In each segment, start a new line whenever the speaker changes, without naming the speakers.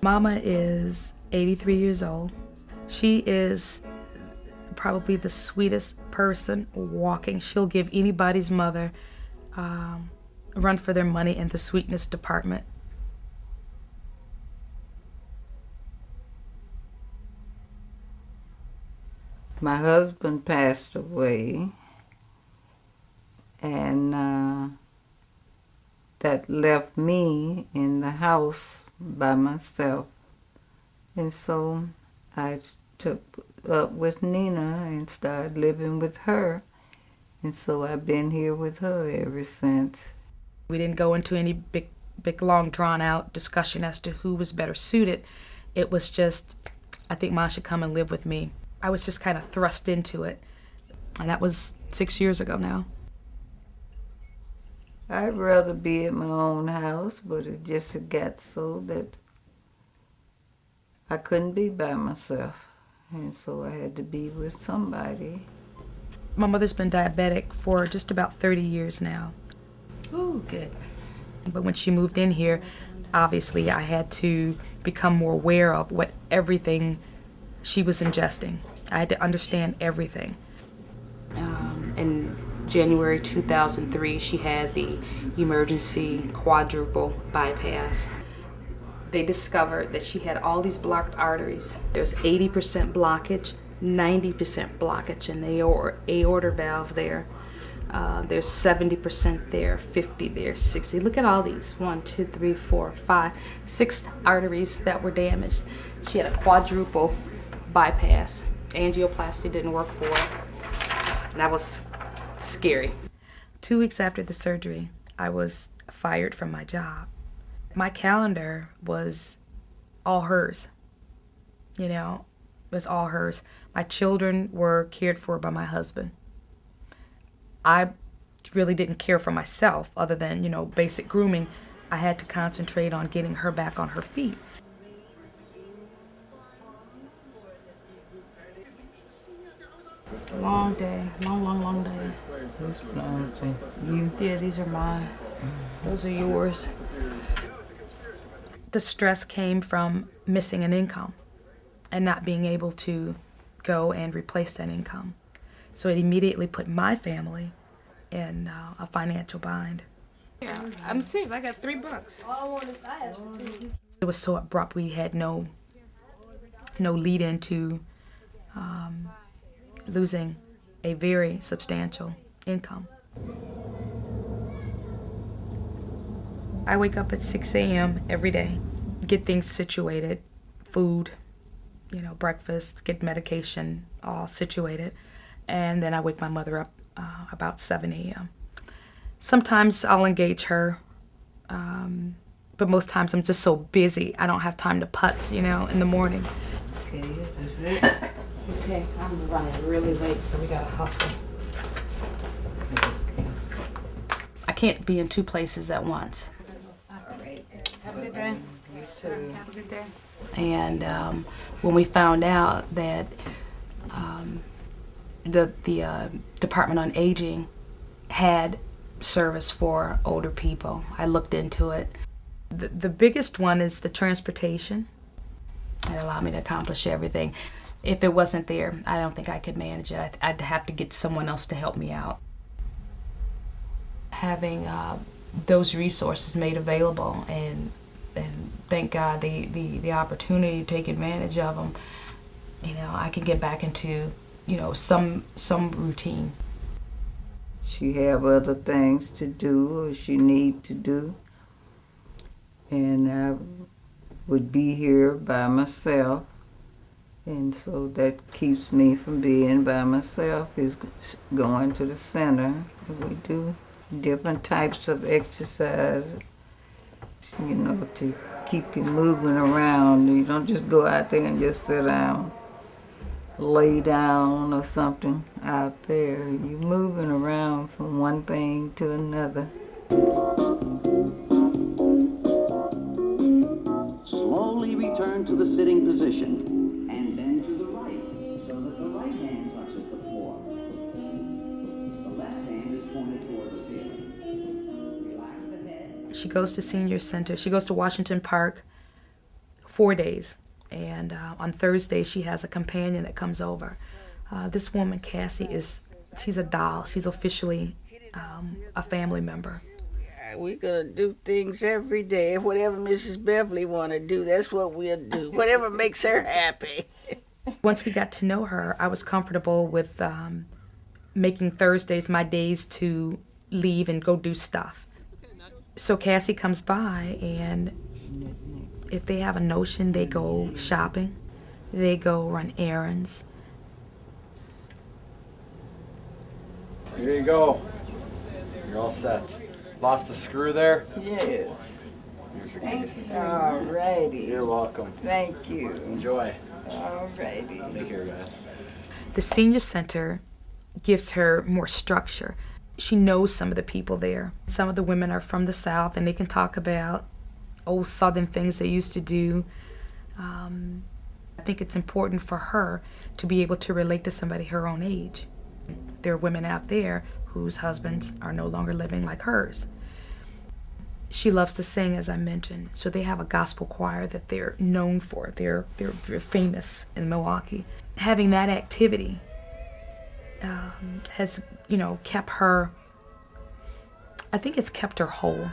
Mama is 83 years old. She is probably the sweetest person walking. She'll give anybody's mother a run for their money in the sweetness department.
My husband passed away, and that left me in the house by myself. And so I took up with Nina and started living with her. And so I've been here with her ever since.
We didn't go into any big, long, drawn-out discussion as to who was better suited. It was just, I think Ma should come and live with me. I was just kind of thrust into it. And that was 6 years ago now.
I'd rather be at my own house, but it just got so that I couldn't be by myself. And so I had to be with somebody.
My mother's been diabetic for just about 30 years now.
Ooh, good.
But when she moved in here, obviously I had to become more aware of what everything she was ingesting. I had to understand everything.
In January 2003, she had the emergency quadruple bypass. They discovered that she had all these blocked arteries. There's 80% blockage, 90% blockage in the aorta valve there. There's 70% there, 50 there, 60. Look at all these. 1, 2, 3, 4, 5, 6 arteries that were damaged. She had a quadruple bypass. Angioplasty didn't work for her. And that was scary.
2 weeks after the surgery, I was fired from my job. My calendar was all hers. You know, it was all hers. My children were cared for by my husband. I really didn't care for myself other than, you know, basic grooming. I had to concentrate on getting her back on her feet.
Long day, long day.
Who's planting? You?
Yeah, these are mine. Those are yours.
The stress came from missing an income and not being able to go and replace that income. So it immediately put my family in a financial bind.
Yeah, I'm serious. I got $3.
It was so abrupt. We had no lead into losing a very substantial income. I wake up at 6 a.m. every day, get things situated, food, you know, breakfast, get medication all situated, and then I wake my mother up about 7 a.m. Sometimes I'll engage her, but most times I'm just so busy, I don't have time to putz, you know, in the morning.
Okay, that's it.
Okay, I'm running really late, so we gotta hustle.
I can't be in 2 places at once.
Have a good day.
You too.
Have a good day.
And when we found out that the Department on Aging had service for older people, I looked into it. The biggest one is the transportation. It allowed me to accomplish everything. If it wasn't there, I don't think I could manage it. I'd have to get someone else to help me out. Having those resources made available and thank God the opportunity to take advantage of them, you know, I can get back into, you know, some routine.
She have other things to do or she need to do. And I would be here by myself. And so that keeps me from being by myself, is going to the center. We do different types of exercise, you know, to keep you moving around. You don't just go out there and just sit down, lay down or something out there. You're moving around from one thing to another.
Slowly return to the sitting position. And then to the right, so that the right hand touches the floor. The left hand is pointed toward the ceiling. Relax the head.
She goes to senior center. She goes to Washington Park 4 days. And on Thursday, she has a companion that comes over. This woman, Cassie, she's a doll. She's officially a family member.
We're gonna do things every day. Whatever Mrs. Beverly wanna do, that's what we'll do. Whatever makes her happy.
Once we got to know her, I was comfortable with making Thursdays my days to leave and go do stuff. So Cassie comes by, and if they have a notion, they go shopping, they go run errands.
Here you go. You're all set. Lost the screw there?
Yes.
Here's your case.
All righty.
You're welcome.
Thank you.
Enjoy.
All righty.
Take care, guys.
The senior center gives her more structure. She knows some of the people there. Some of the women are from the South, and they can talk about old Southern things they used to do. I think it's important for her to be able to relate to somebody her own age. There are women out there whose husbands are no longer living like hers. She loves to sing, as I mentioned, so they have a gospel choir that they're known for. They're famous in Milwaukee. Having that activity has, kept her, I think it's kept her whole.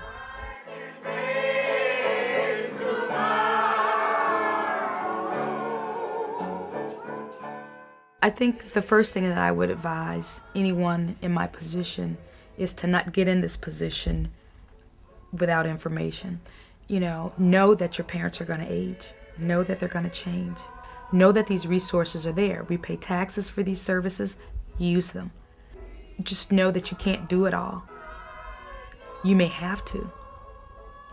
I think the first thing that I would advise anyone in my position is to not get in this position without information. Know that your parents are going to age. Know that they're going to change. Know that these resources are there. We pay taxes for these services. Use them. Just know that you can't do it all. You may have to.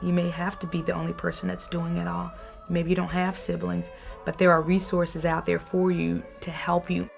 You may have to be the only person that's doing it all. Maybe you don't have siblings, but there are resources out there for you to help you.